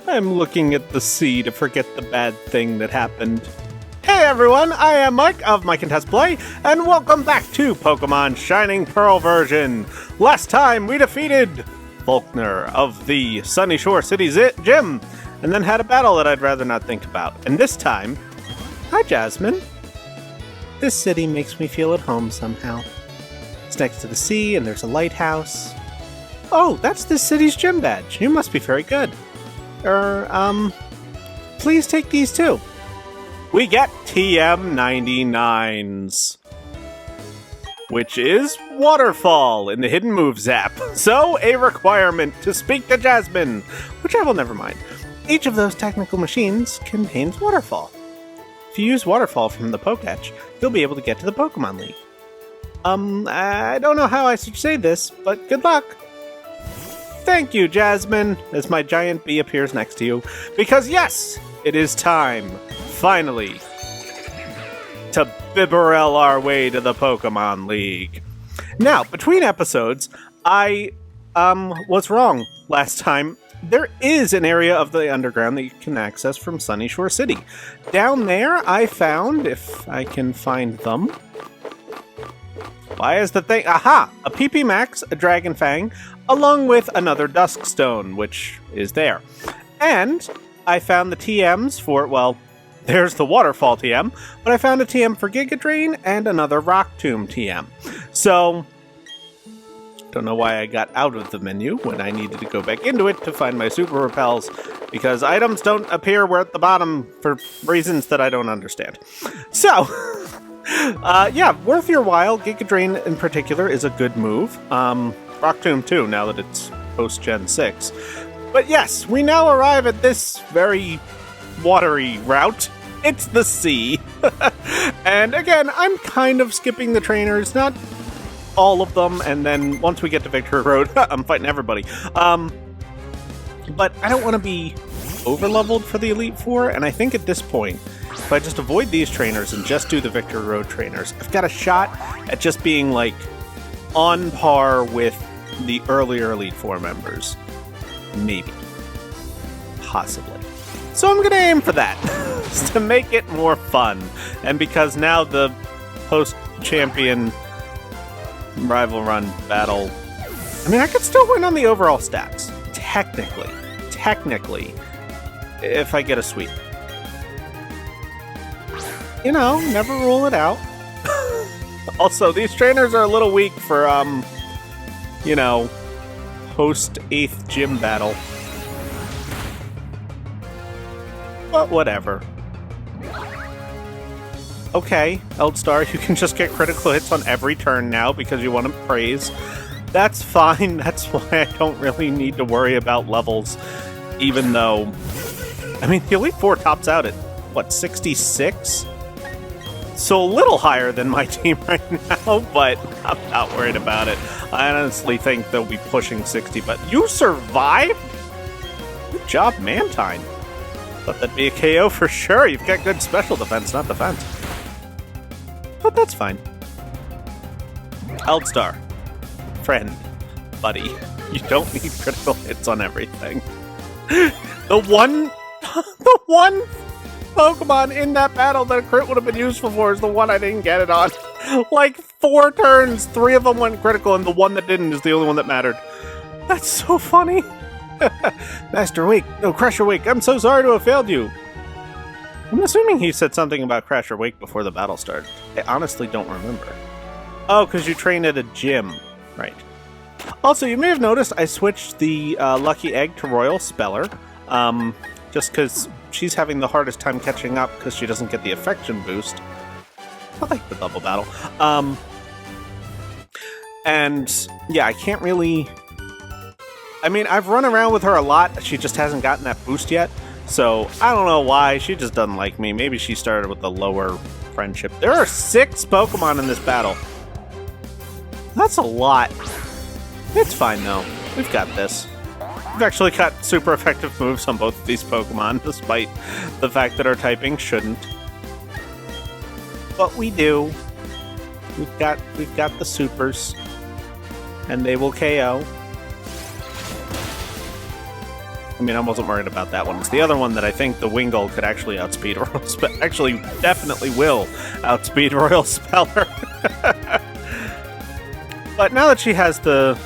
I'm looking at the sea to forget the bad thing that happened. Hey everyone, I am Mike of Mike and Tess Play, and welcome back to Pokemon Shining Pearl version. Last time we defeated Faulkner of the Sunny Shore City Gym, and then had a battle that I'd rather not think about. And this time, hi Jasmine. This city makes me feel at home somehow. It's next to the sea and there's a lighthouse. Oh, that's this city's gym badge. You must be very good. Please take these too. We get TM99s, which is Waterfall in the Hidden Moves app. So, a requirement to speak to Jasmine, which I will never mind. Each of those technical machines contains Waterfall. If you use Waterfall from the Poketch, you'll be able to get to the Pokemon League. I don't know how I should say this, but good luck. Thank you, Jasmine, as my giant bee appears next to you. Because yes, it is time, finally, to Bibarel our way to the Pokemon League. Now, between episodes, I was wrong last time. There is an area of the underground that you can access from Sunny Shore City. Down there, I found, if I can find them. Why is the thing? Aha! A PP Max, a Dragon Fang, along with another Dusk Stone, which is there. And I found the TMs for, well, there's the Waterfall TM, but I found a TM for Giga Drain and another Rock Tomb TM. So, don't know why I got out of the menu when I needed to go back into it to find my Super Repels, because items don't appear where at the bottom for reasons that I don't understand. So, yeah, worth your while. Giga Drain in particular is a good move. Rock Tomb too, now that it's post-Gen 6. But yes, we now arrive at this very watery route. It's the sea. And again, I'm kind of skipping the trainers, not all of them, and then once we get to Victory Road, I'm fighting everybody. But I don't want to be over-leveled for the Elite Four, and I think at this point, if I just avoid these trainers and just do the Victory Road trainers, I've got a shot at just being, like, on par with the earlier Elite Four members. Maybe. Possibly. So I'm gonna aim for that, to make it more fun. And because now the post-champion rival run battle, I mean, I could still win on the overall stats. Technically, if I get a sweep. You know, never rule it out. Also, these trainers are a little weak for, you know, post-8th gym battle. But whatever. Okay, Eldstar, you can just get critical hits on every turn now because you want to praise. That's fine. That's why I don't really need to worry about levels, even though, I mean, the Elite Four tops out at, what, 66? So a little higher than my team right now, but I'm not worried about it. I honestly think they'll be pushing 60, but you survived? Good job, Mantine. Thought that'd be a KO for sure. You've got good special defense, not defense. But that's fine. Eldstar. Friend. Buddy. You don't need critical hits on everything. The one Pokemon in that battle that a crit would have been useful for is the one I didn't get it on. Like 4 turns, 3 of them went critical, and the one that didn't is the only one that mattered. That's so funny. Master Wake, no, Crusher Wake, I'm so sorry to have failed you. I'm assuming he said something about Crusher Wake before the battle started. I honestly don't remember. Oh, because you train at a gym. Right. Also, you may have noticed I switched the Lucky Egg to Royal Speller, just because she's having the hardest time catching up because she doesn't get the affection boost. I like the double battle. And yeah, I can't really... I mean, I've run around with her a lot. She just hasn't gotten that boost yet. So I don't know why. She just doesn't like me. Maybe she started with a lower friendship. There are 6 Pokemon in this battle. That's a lot. It's fine though. We've got this. We've actually got super effective moves on both of these Pokemon, despite the fact that our typing shouldn't. But we do. We've got the supers, and they will KO. I mean, I wasn't worried about that one. It's the other one that I think the Wingull could actually outspeed Royal actually, definitely will outspeed Royal Speller. But now that she has the...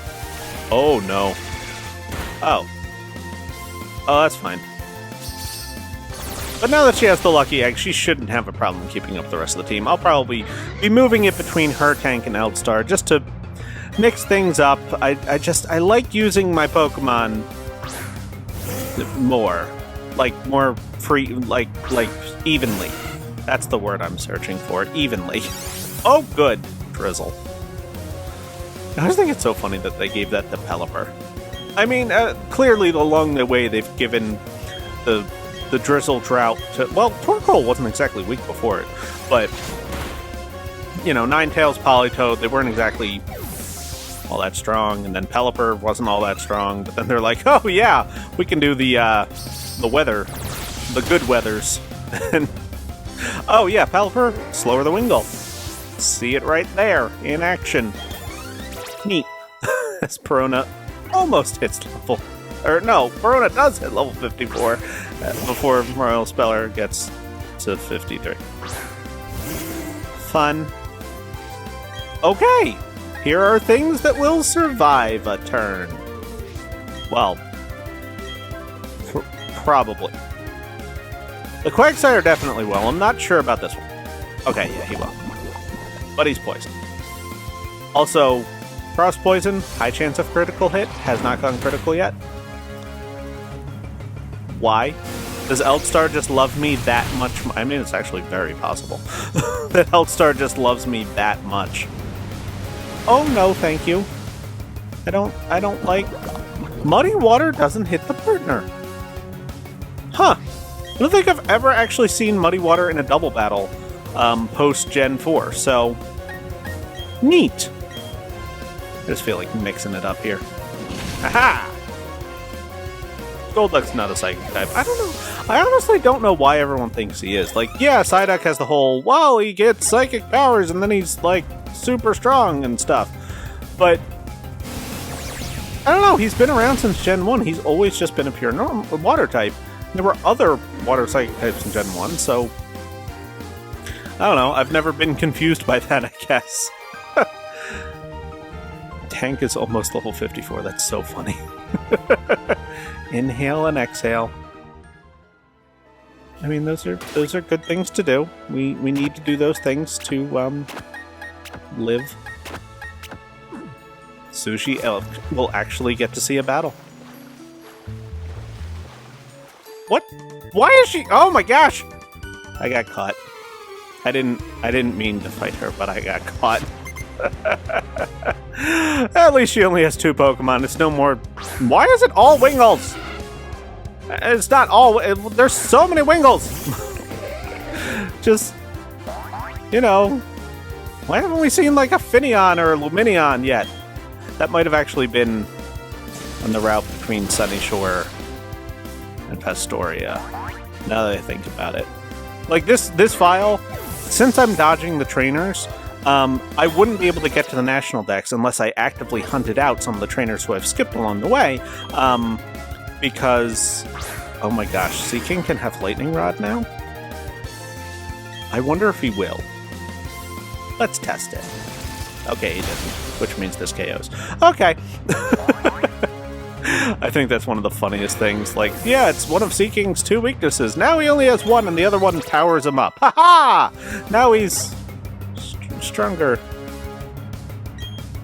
Oh, no. Oh. Oh, that's fine. But now that she has the Lucky Egg, she shouldn't have a problem keeping up the rest of the team. I'll probably be moving it between her tank and Eldstar just to mix things up. I like using my Pokemon more. Like, more free, like evenly. That's the word I'm searching for, evenly. Oh, good. Drizzle. I just think it's so funny that they gave that to Pelipper. I mean, clearly along the way they've given the Drizzle Drought to... Well, Torkoal wasn't exactly weak before it, but... You know, Ninetales, Politoed, they weren't exactly all that strong, and then Pelipper wasn't all that strong, but then they're like, oh yeah, we can do the weather, the good weathers. And, oh yeah, Pelipper, slower the Wingull. See it right there, in action. Neat. As Perona almost hits level... Or no, Perona does hit level 54 before Royal Speller gets to 53. Fun. Okay, here are things that will survive a turn. Well, probably. The Quagsire definitely will. I'm not sure about this one. Okay, yeah, he will. But he's poisoned. Also, Frost Poison, high chance of critical hit, has not gone critical yet. Why? Does Eldstar just love me that much? I mean, it's actually very possible that Eldstar just loves me that much. Oh no, thank you. I don't like... Muddy Water doesn't hit the partner. Huh. I don't think I've ever actually seen Muddy Water in a double battle post Gen 4, so... Neat. I just feel like mixing it up here. Aha! Golduck's not a Psychic type. I don't know. I honestly don't know why everyone thinks he is. Like, yeah, Psyduck has the whole, wow, he gets Psychic powers and then he's, like, super strong and stuff. But, I don't know. He's been around since Gen 1. He's always just been a pure water type. There were other water Psychic types in Gen 1, so... I don't know. I've never been confused by that, I guess. Tank is almost level 54. That's so funny. Inhale and exhale. I mean, those are good things to do. We need to do those things to live. Sushi Elk will actually get to see a battle. What? Why is she? Oh my gosh! I got caught. I didn't mean to fight her, but I got caught. At least she only has 2 Pokemon. It's no more... Why is it all Wingulls? It's not all... There's so many Wingulls! Just... You know... Why haven't we seen, like, a Finneon or a Lumineon yet? That might have actually been on the route between Sunny Shore and Pastoria, now that I think about it. Like, this file, since I'm dodging the trainers... I wouldn't be able to get to the National Dex unless I actively hunted out some of the trainers who I've skipped along the way, because... Oh my gosh, Seaking can have Lightning Rod now? I wonder if he will. Let's test it. Okay, he didn't, which means this KOs. Okay! I think that's one of the funniest things. Like, yeah, it's one of Seaking's 2 weaknesses. Now he only has 1, and the other one powers him up. Ha-ha! Now he's... stronger.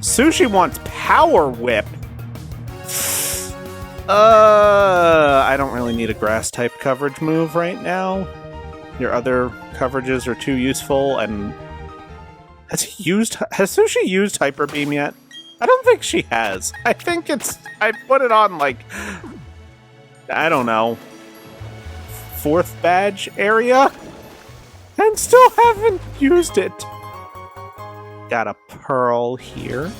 Sushi wants Power Whip. I don't really need a grass type coverage move right now. Your other coverages are too useful, and has Sushi used Hyper Beam yet? I don't think she has. I think I put it on, like, I don't know, 4th badge area, and still haven't used it. Got a Pearl here.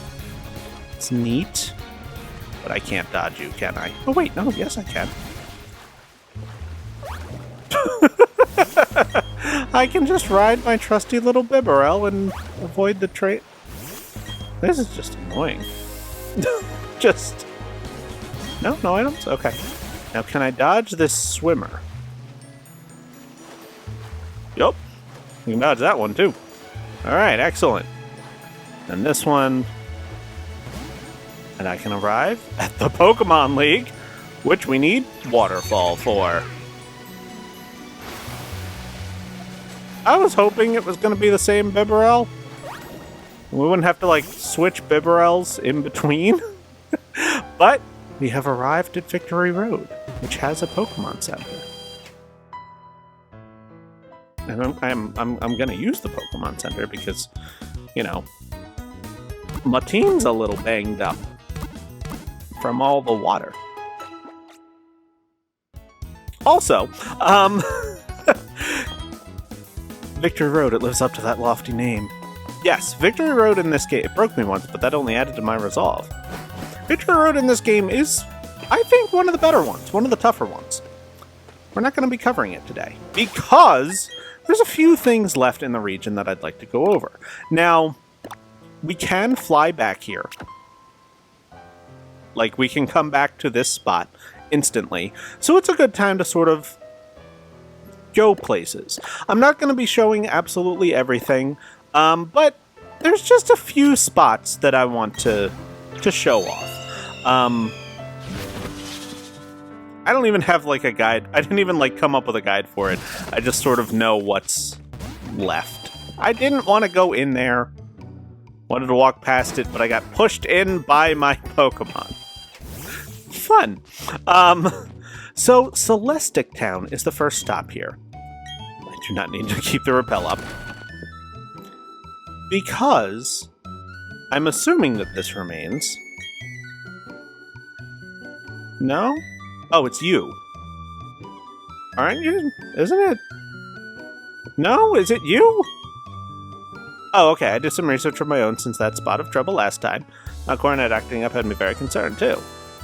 It's neat. But I can't dodge you, can I? Oh wait, no, yes I can. I can just ride my trusty little Bibarel and avoid the train. This is just annoying. Just... No items? Okay. Now, can I dodge this swimmer? Yup. You can dodge that one, too. Alright, excellent. And this one... And I can arrive at the Pokemon League, which we need Waterfall for. I was hoping it was going to be the same Bibarel. We wouldn't have to, like, switch Bibarels in between. But we have arrived at Victory Road, which has a Pokemon Center. And I'm going to use the Pokemon Center because, you know, my team's a little banged up from all the water. Also, Victory Road, it lives up to that lofty name. Yes, Victory Road in this game, it broke me once, but that only added to my resolve. Victory Road in this game is, I think, one of the better ones, one of the tougher ones. We're not going to be covering it today, because there's a few things left in the region that I'd like to go over. Now, we can fly back here. Like, we can come back to this spot instantly, so it's a good time to sort of go places. I'm not going to be showing absolutely everything, but there's just a few spots that I want to show off. I don't even have, like, a guide. I didn't even, like, come up with a guide for it. I just sort of know what's left. I didn't want to go in there. Wanted to walk past it, but I got pushed in by my Pokemon. Fun. So, Celestic Town is the first stop here. I do not need to keep the rappel up. Because I'm assuming that this remains. No? Oh, it's you. Aren't you? Isn't it? No? Is it you? Oh, okay. I did some research of my own since that spot of trouble last time. Coronet acting up had me very concerned, too.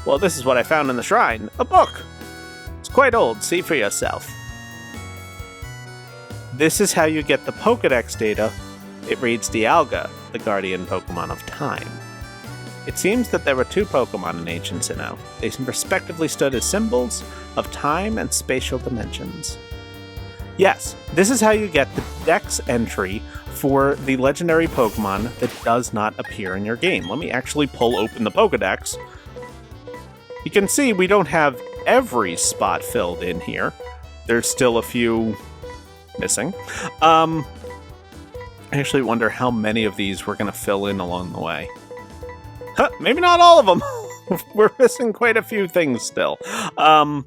Well, this is what I found in the shrine. A book! It's quite old. See for yourself. This is how you get the Pokedex data. It reads Dialga, the guardian Pokemon of time. It seems that there were two Pokemon in ancient Sinnoh. They respectively stood as symbols of time and spatial dimensions. Yes, this is how you get the Dex entry for the legendary Pokemon that does not appear in your game. Let me actually pull open the Pokedex. You can see we don't have every spot filled in here. There's still a few missing. I actually wonder how many of these we're going to fill in along the way. Huh, maybe not all of them. We're missing quite a few things still. I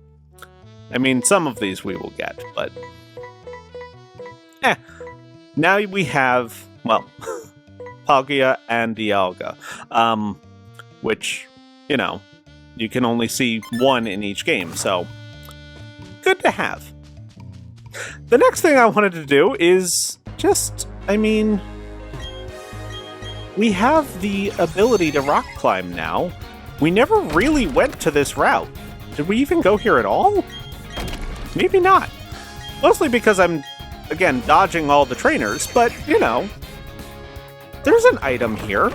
mean, some of these we will get, but... Now we have, well, Palkia and Dialga, which, you know, you can only see one in each game, so good to have. The next thing I wanted to do is just, I mean, we have the ability to rock climb now. We never really went to this route. Did we even go here at all? Maybe not. Mostly because I'm, again, dodging all the trainers, but, you know, there's an item here.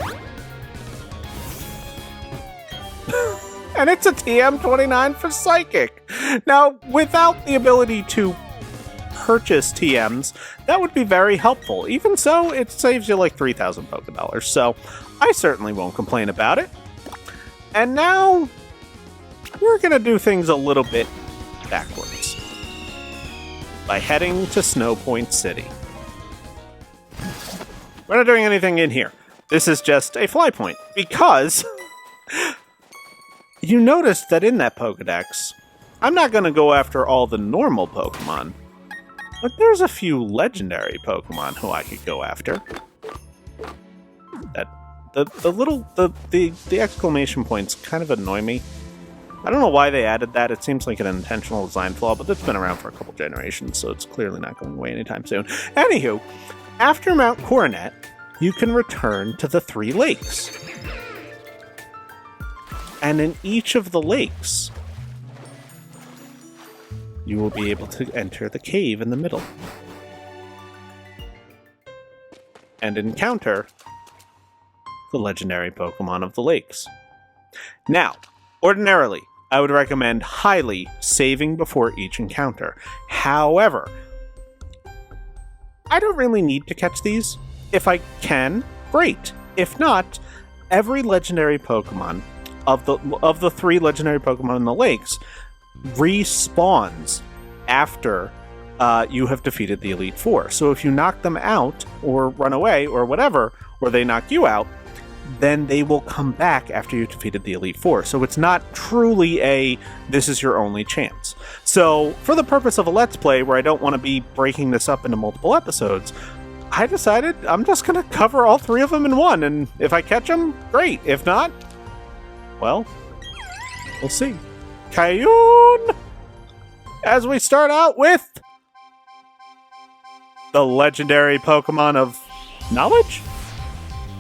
And it's a TM29 for Psychic. Now, without the ability to purchase TMs, that would be very helpful. Even so, it saves you like 3,000 Pokedollars, so I certainly won't complain about it. And now, we're going to do things a little bit backwards by heading to Snow Point City. We're not doing anything in here. This is just a fly point, because you notice that in that Pokedex, I'm not going to go after all the normal Pokemon, but there's a few legendary Pokemon who I could go after. That the exclamation points kind of annoy me. I don't know why they added that. It seems like an intentional design flaw, but it's been around for a couple generations, so it's clearly not going away anytime soon. Anywho, after Mount Coronet, you can return to the 3 lakes. And in each of the lakes, you will be able to enter the cave in the middle and encounter the legendary Pokemon of the lakes. Now, ordinarily, I would recommend highly saving before each encounter. However, I don't really need to catch these. If I can, great. If not, every legendary Pokemon of the 3 legendary Pokemon in the lakes respawns after you have defeated the Elite Four. So if you knock them out, or run away, or whatever, or they knock you out, then they will come back after you defeated the Elite Four. So it's not truly a, this is your only chance. So for the purpose of a Let's Play, where I don't want to be breaking this up into multiple episodes, I decided I'm just going to cover all 3 of them in one, and if I catch them, great. If not, well, we'll see. Kayun! As we start out with the legendary Pokemon of knowledge?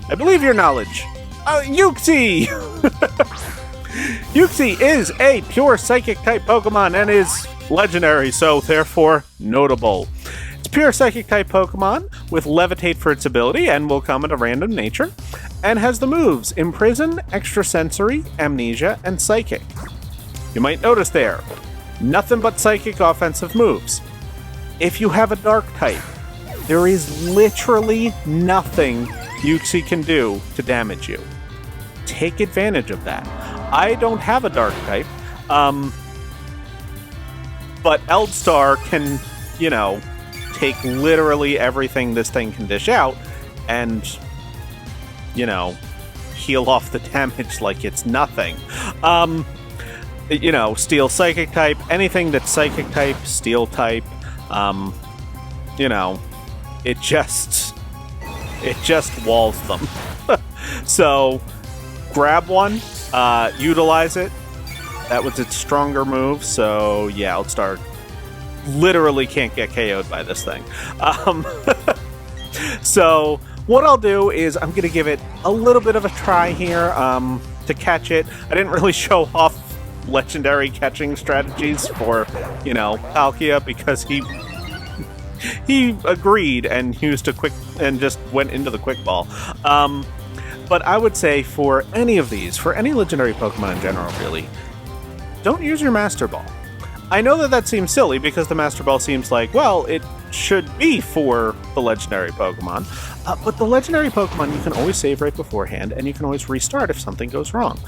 I believe your knowledge. Uxie! Uxie is a pure psychic type Pokemon and is legendary, so therefore notable. It's pure psychic type Pokemon with Levitate for its ability and will come at a random nature, and has the moves Imprison, Extrasensory, Amnesia, and Psychic. You might notice there, nothing but psychic offensive moves. If you have a dark type, there is literally nothing Uxie can do to damage you. Take advantage of that. I don't have a dark type, but Eldstar can, take literally everything this thing can dish out and, heal off the damage like it's nothing. Steel Psychic type, anything that's Psychic type, Steel type, it just walls them. So, grab one, utilize it. That was its stronger move, so yeah, Eldstar literally can't get KO'd by this thing. So, what I'll do is I'm going to give it a little bit of a try here to catch it. I didn't really show off legendary catching strategies for, Palkia, because he agreed and used a quick and just went into the quick ball. But I would say for any of these, for any legendary Pokemon in general, really, don't use your Master Ball. I know that seems silly because the Master Ball seems like, well, it should be for the legendary Pokemon. But the legendary Pokemon, you can always save right beforehand, and you can always restart if something goes wrong.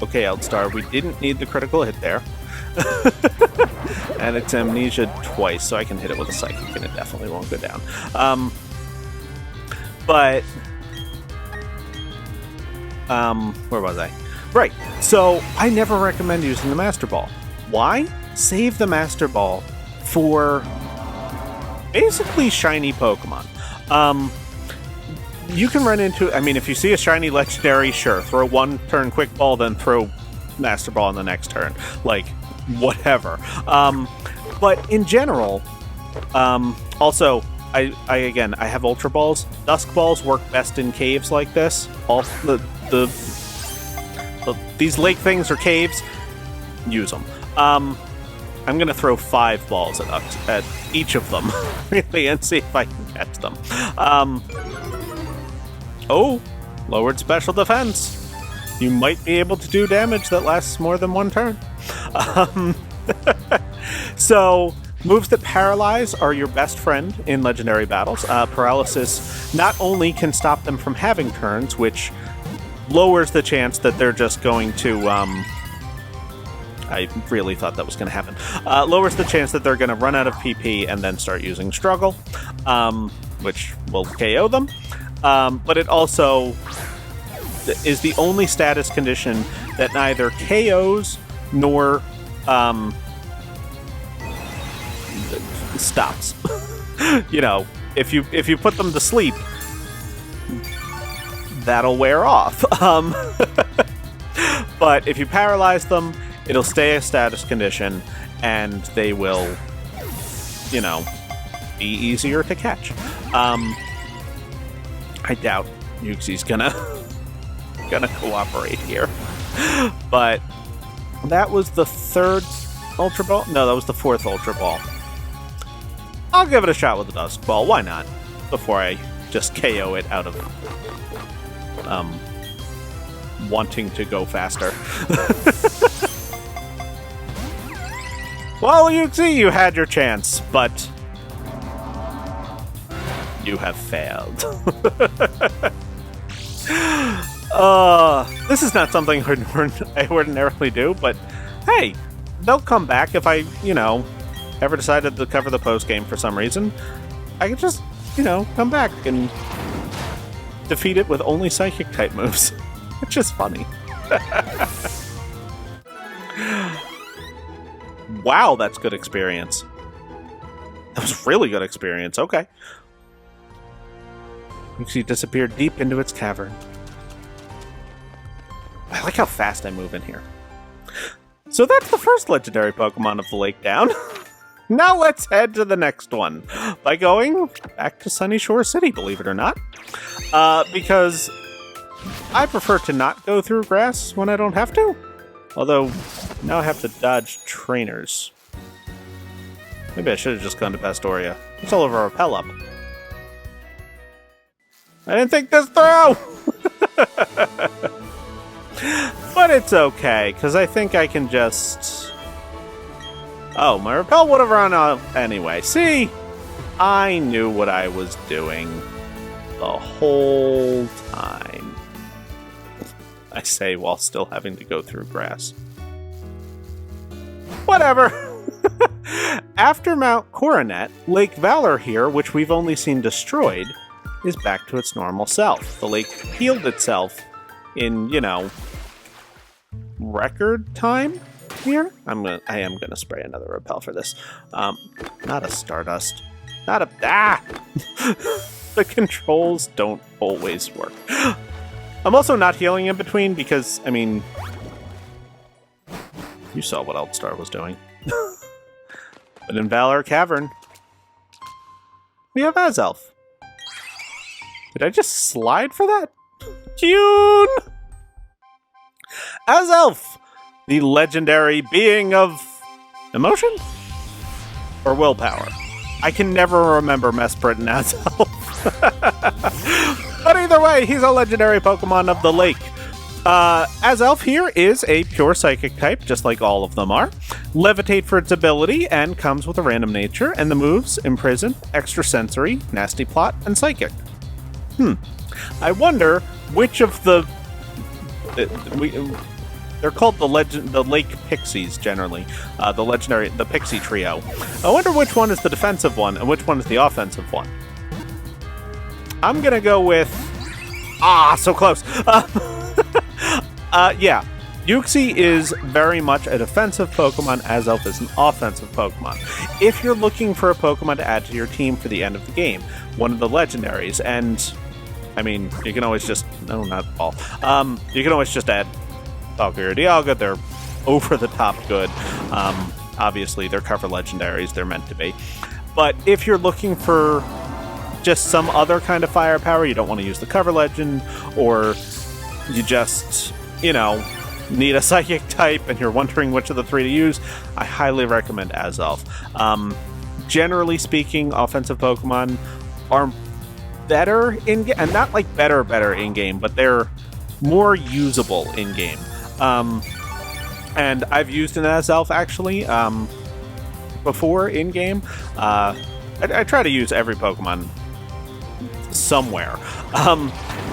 Okay, Eldstar, we didn't need the critical hit there. And it's Amnesia twice, so I can hit it with a Psychic, and it definitely won't go down. Where was I? Right, so I never recommend using the Master Ball. Why? Save the Master Ball for basically shiny Pokemon. You can run into, if you see a shiny legendary, sure, throw one turn Quick Ball, then throw Master Ball in the next turn. Like, whatever. But in general, also, I have Ultra Balls. Dusk Balls work best in caves like this. All these lake things are caves. Use them. I'm gonna throw 5 balls at each of them, really, and see if I can catch them. Lowered special defense. You might be able to do damage that lasts more than one turn. So, moves that paralyze are your best friend in legendary battles. Paralysis not only can stop them from having turns, which lowers the chance that they're just going to, I really thought that was going to happen. Lowers the chance that they're going to run out of PP and then start using Struggle, which will KO them. But it also is the only status condition that neither KOs nor stops. If you put them to sleep, that'll wear off. But if you paralyze them, it'll stay a status condition, and they will, be easier to catch. I doubt Uxie's gonna cooperate here. But that was the 3rd Ultra Ball? No, that was the 4th Ultra Ball. I'll give it a shot with the Dusk Ball. Why not? Before I just KO it out of wanting to go faster. Well, you see, you had your chance, but you have failed. This is not something I ordinarily do, but hey, they'll come back if I, ever decided to cover the post-game for some reason. I could just, come back and defeat it with only Psychic-type moves, which is funny. Wow, that's good experience. That was really good experience, okay. She disappeared deep into its cavern. I like how fast I move in here. So that's the first legendary Pokemon of the lake down. Now let's head to the next one by going back to Sunny Shore City, believe it or not. Because I prefer to not go through grass when I don't have to. Although, now I have to dodge trainers. Maybe I should have just gone to Pastoria. Let's all over Repel up. I didn't think this through! But it's okay, because I think I can just... Oh, my Repel would have run off anyway. See? I knew what I was doing the whole time. I say while still having to go through grass. Whatever! After Mount Coronet, Lake Valor here, which we've only seen destroyed, is back to its normal self. The lake healed itself in, record time here. I am gonna spray another Repel for this. Not a Stardust. Not a... Ah! The controls don't always work. I'm also not healing in between because, you saw what Eldstar was doing. But in Valor Cavern, we have Azelf. Did I just slide for that? June! Azelf! The legendary being of emotion? Or willpower? I can never remember Mesprit and Azelf. But either way, he's a legendary Pokemon of the lake. Azelf here is a pure Psychic type, just like all of them are. Levitate for its ability, and comes with a random nature, and the moves Imprison, Extrasensory, Nasty Plot, and Psychic. I wonder which of the... they're called the Lake Pixies, generally. The Pixie Trio. I wonder which one is the defensive one, and which one is the offensive one. I'm gonna go with... so close! Yeah. Uxie is very much a defensive Pokemon, Azelf is an offensive Pokemon. If you're looking for a Pokemon to add to your team for the end of the game, one of the legendaries, and... you can always just... No, not all. You can always just add Valkyrie or Dialga. They're over-the-top good. Obviously, they're cover legendaries. They're meant to be. But if you're looking for just some other kind of firepower, you don't want to use the cover legend, or you just, need a Psychic type and you're wondering which of the three to use, I highly recommend Azelf. Generally speaking, offensive Pokemon are better in-game, and not like better in-game, but they're more usable in-game. And I've used an Azelf, actually, before in-game. I try to use every Pokemon somewhere.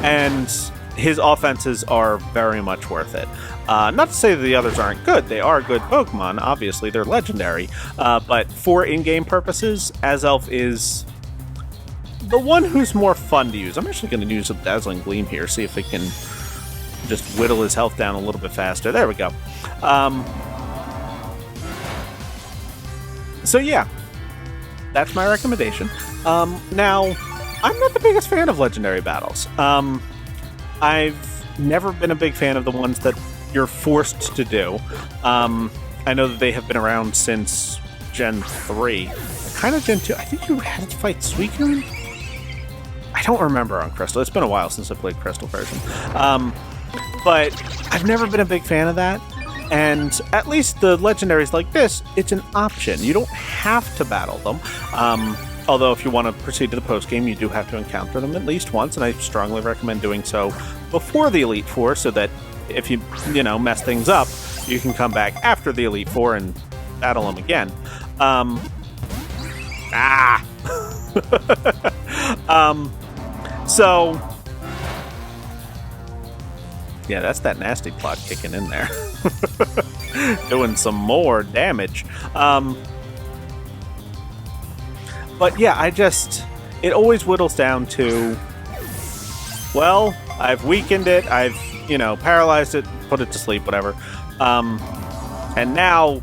And his offenses are very much worth it. Not to say that the others aren't good. They are good Pokemon. Obviously, they're legendary. But for in-game purposes, Azelf is the one who's more fun to use. I'm actually going to use a Dazzling Gleam here, see if it can just whittle his health down a little bit faster. There we go. So yeah, that's my recommendation. Now, I'm not the biggest fan of legendary battles. I've never been a big fan of the ones that you're forced to do. I know that they have been around since Gen 3. Kind of Gen 2. I think you had to fight Suicune? I don't remember on Crystal. It's been a while since I played Crystal version. But I've never been a big fan of that. And at least the legendaries like this, it's an option. You don't have to battle them. Although if you want to proceed to the post-game, you do have to encounter them at least once, and I strongly recommend doing so before the Elite Four so that if you mess things up, you can come back after the Elite Four and battle them again. So yeah, that's that nasty plot kicking in there. Doing some more damage. But yeah, it always whittles down to, well, I've weakened it, I've, paralyzed it, put it to sleep, whatever. And now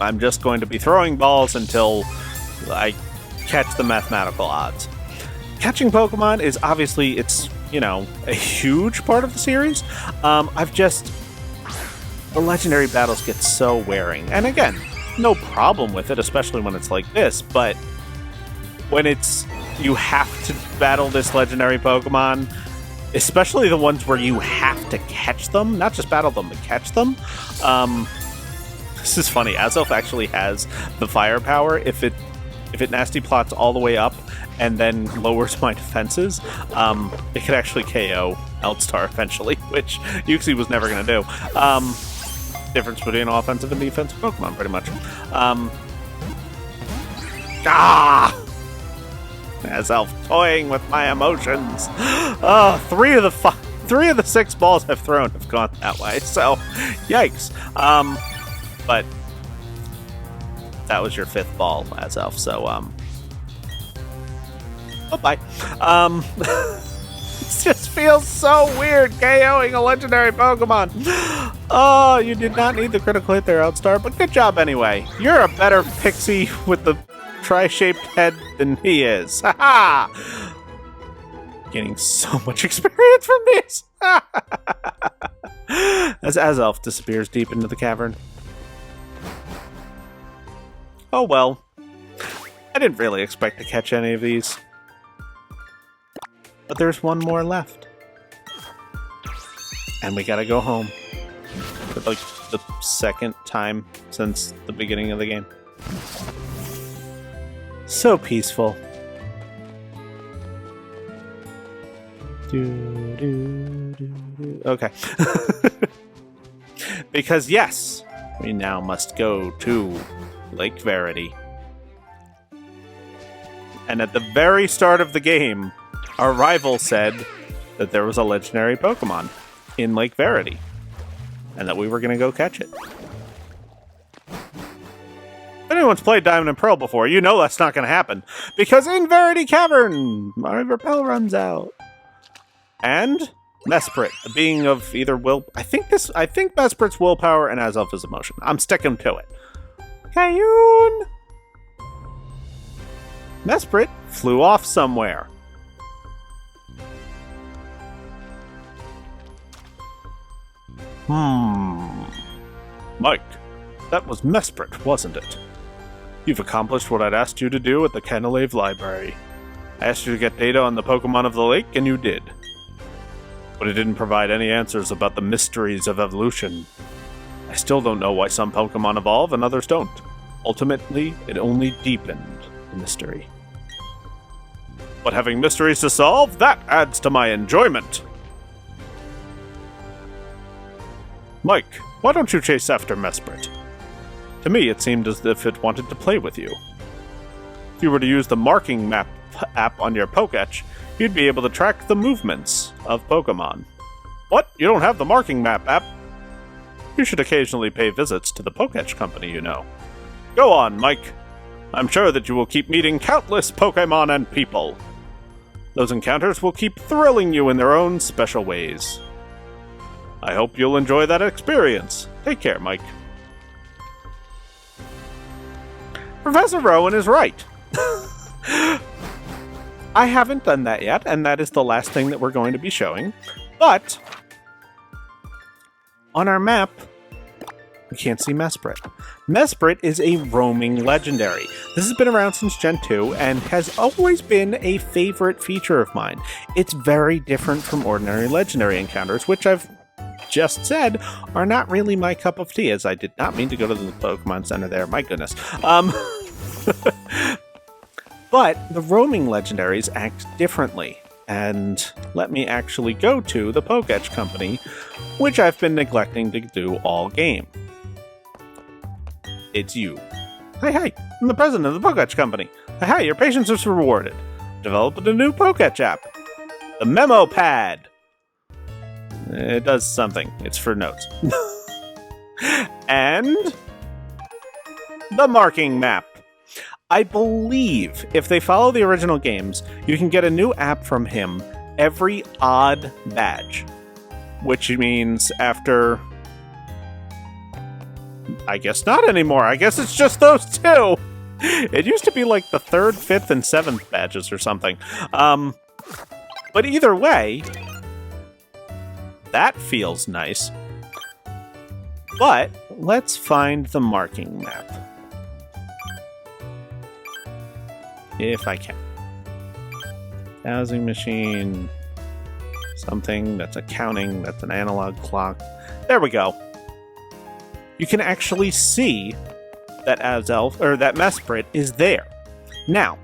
I'm just going to be throwing balls until I catch the mathematical odds. Catching Pokemon is obviously, it's, a huge part of the series. The legendary battles get so wearing. And again, no problem with it, especially when it's like this, but when you have to battle this legendary Pokemon, especially the ones where you have to catch them, not just battle them, but catch them. This is funny. Azelf actually has the firepower. If it nasty plots all the way up and then lowers my defenses, it could actually KO Eldstar eventually, which Uxie was never going to do. Difference between offensive and defensive Pokemon, pretty much. Azelf toying with my emotions. Oh, three of the 6 balls I've thrown have gone that way, so yikes. But that was your 5th ball, Azelf, so bye-bye. It just feels so weird KOing a legendary Pokemon. Oh, you did not need the critical hit there, Eldstar, but good job anyway. You're a better Pixie with the tri-shaped head than he is. Ha-ha! Getting so much experience from this. As Azelf disappears deep into the cavern. Oh well. I didn't really expect to catch any of these. But there's one more left. And we gotta go home. For like the 2nd time since the beginning of the game. So peaceful. Okay. Because yes, we now must go to Lake Verity. And at the very start of the game, our rival said that there was a legendary Pokemon in Lake Verity. And that we were going to go catch it. If anyone's played Diamond and Pearl before, you know that's not going to happen. Because in Verity Cavern, my repel runs out. And Mesprit, the being of either will... I think Mesprit's willpower and Azelf's emotion. I'm sticking to it. Kayun! Mesprit flew off somewhere. Mike, that was Mesprit, wasn't it? You've accomplished what I'd asked you to do at the Canalave Library. I asked you to get data on the Pokemon of the lake, and you did. But it didn't provide any answers about the mysteries of evolution. I still don't know why some Pokemon evolve and others don't. Ultimately, it only deepened the mystery. But having mysteries to solve, that adds to my enjoyment. Mike, why don't you chase after Mesprit? To me, it seemed as if it wanted to play with you. If you were to use the marking map app on your Pokétch, you'd be able to track the movements of Pokemon. What? You don't have the marking map app? You should occasionally pay visits to the Pokétch company, you know. Go on, Mike. I'm sure that you will keep meeting countless Pokémon and people. Those encounters will keep thrilling you in their own special ways. I hope you'll enjoy that experience. Take care, Mike. Professor Rowan is right. I haven't done that yet, and that is the last thing that we're going to be showing. But on our map, we can't see Mesprit. Mesprit is a roaming legendary. This has been around since Gen 2 and has always been a favorite feature of mine. It's very different from ordinary legendary encounters, which I've just said are not really my cup of tea, as I did not mean to go to the Pokemon Center there, my goodness. But the roaming legendaries act differently. and let me actually go to the Poketch Company, which I've been neglecting to do all game. It's you. Hi, I'm the president of the Poketch Company. Hi, your patience is rewarded. Developed a new Poketch app. The Memo Pad. It does something. It's for notes. And the marking map. I believe if they follow the original games, you can get a new app from him every odd badge. Which means after... I guess not anymore. I guess it's just those two. It used to be like the 3rd, 5th, and 7th badges or something. But either way, that feels nice. But let's find the marking map. If I can. Housing machine. Something that's accounting, that's an analog clock. There we go. You can actually see that that Mesprit is there. Now,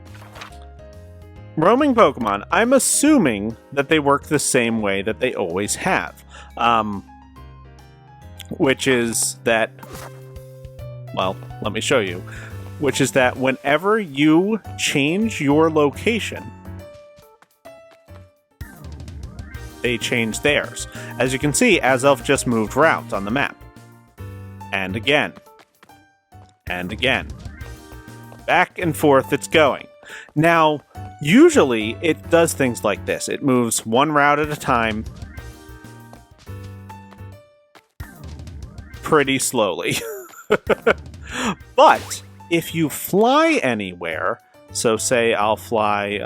roaming Pokemon, I'm assuming that they work the same way that they always have. Which is that, well, let me show you. Which is that whenever you change your location, they change theirs. As you can see, Azelf just moved routes on the map. And again. And again. Back and forth it's going. Now, usually it does things like this. It moves one route at a time pretty slowly. But if you fly anywhere, so say I'll fly,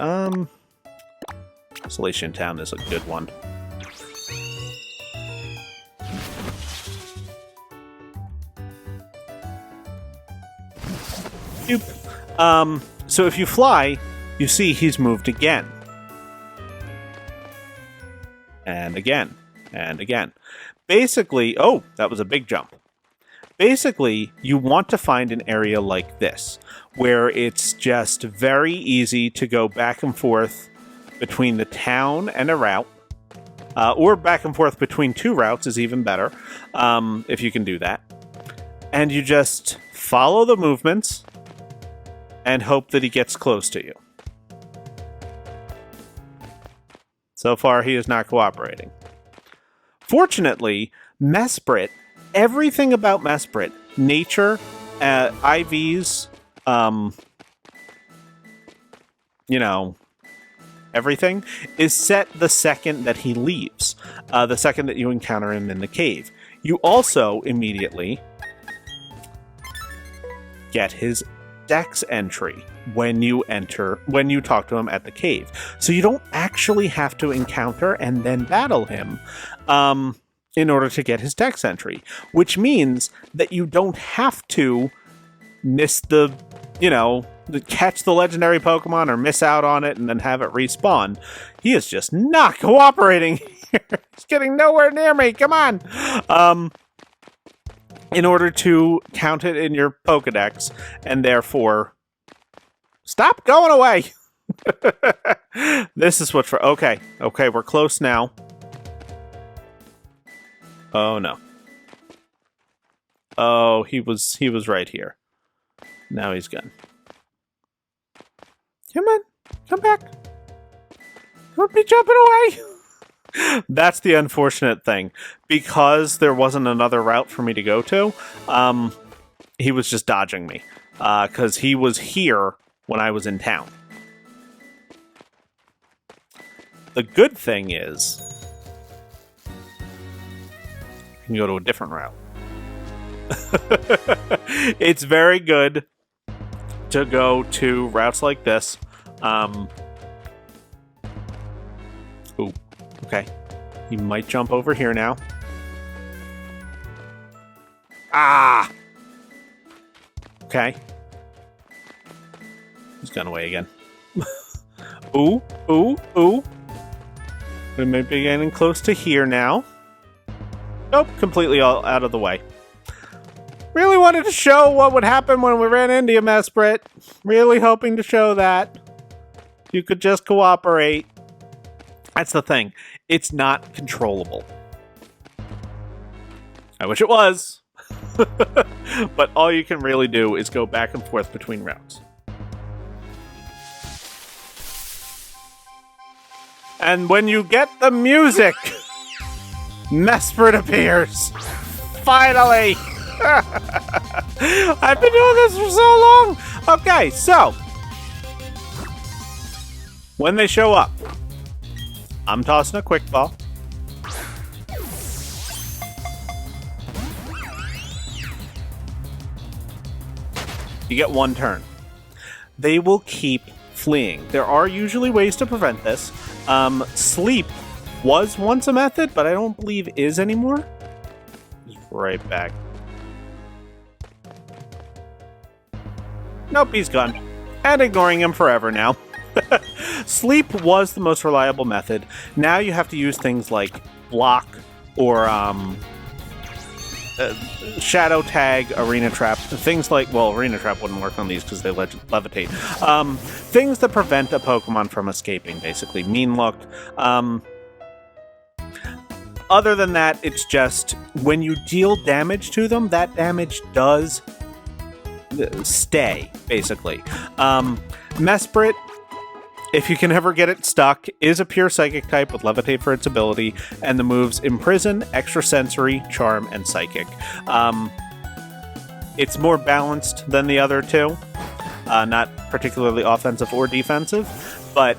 Isolation Town is a good one. So if you fly, you see he's moved again. And again. And again. Basically, oh, that was a big jump. Basically, you want to find an area like this, where it's just very easy to go back and forth between the town and a route. Or back and forth between two routes is even better, if you can do that. And you just follow the movements and hope that he gets close to you. So far, he is not cooperating. Fortunately, Mesprit, everything about Mesprit, nature, IVs, everything, is set the second that he leaves, the second that you encounter him in the cave. You also immediately get his Dex entry when you talk to him at the cave. So you don't actually have to encounter and then battle him in order to get his Dex entry, which means that you don't have to miss catch the legendary Pokemon or miss out on it and then have it respawn. He is just not cooperating here. He's getting nowhere near me. Come on. In order to count it in your Pokedex, and therefore, stop going away! This is what's for... Okay, we're close now. Oh, no. Oh, he was right here. Now he's gone. Come on, come back. Don't be jumping away! That's the unfortunate thing. Because there wasn't another route for me to go to, he was just dodging me. Because he was here when I was in town. The good thing is, you can go to a different route. It's very good to go to routes like this. Ooh. Okay, he might jump over here now. Ah! Okay. He's gone away again. Ooh. We might be getting close to here now. Nope, completely all out of the way. Really wanted to show what would happen when we ran into you, Mesprit. Really hoping to show that. You could just cooperate. That's the thing. It's not controllable. I wish it was. But all you can really do is go back and forth between routes. And when you get the music, Mesprit appears. Finally! I've been doing this for so long! Okay, so when they show up, I'm tossing a quick ball. You get one turn. They will keep fleeing. There are usually ways to prevent this. Sleep was once a method, but I don't believe is anymore. He's right back. Nope, he's gone. And ignoring him forever now. Sleep was the most reliable method. Now you have to use things like block or shadow tag, arena trap, things like, well, arena trap wouldn't work on these because they levitate. Things that prevent a Pokemon from escaping, basically. Mean Look. Other than that, it's just when you deal damage to them, that damage does stay, basically. Mesprit, if you can ever get it stuck, is a pure Psychic type with Levitate for its ability, and the moves Imprison, Extrasensory, Charm, and Psychic. It's more balanced than the other two, not particularly offensive or defensive, but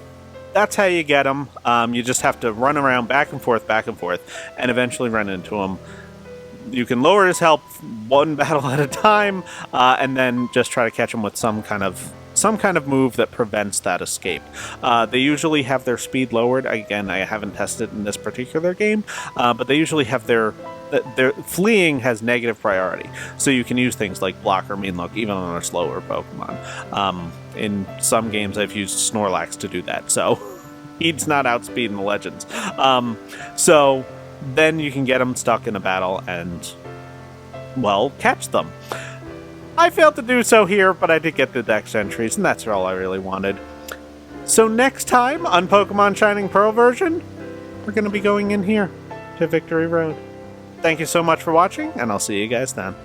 that's how you get them. You just have to run around back and forth, and eventually run into them. You can lower his health one battle at a time, and then just try to catch him with some kind of move that prevents that escape. They usually have their speed lowered. Again, I haven't tested in this particular game, but they usually have their fleeing has negative priority, so you can use things like Block or Mean Look even on a slower Pokemon. In some games, I've used Snorlax to do that, so he's not outspeeding the Legends. So then you can get them stuck in a battle and, well, catch them. I failed to do so here, but I did get the Dex entries, and that's all I really wanted. So next time on Pokemon Shining Pearl version, we're going to be going in here to Victory Road. Thank you so much for watching, and I'll see you guys then.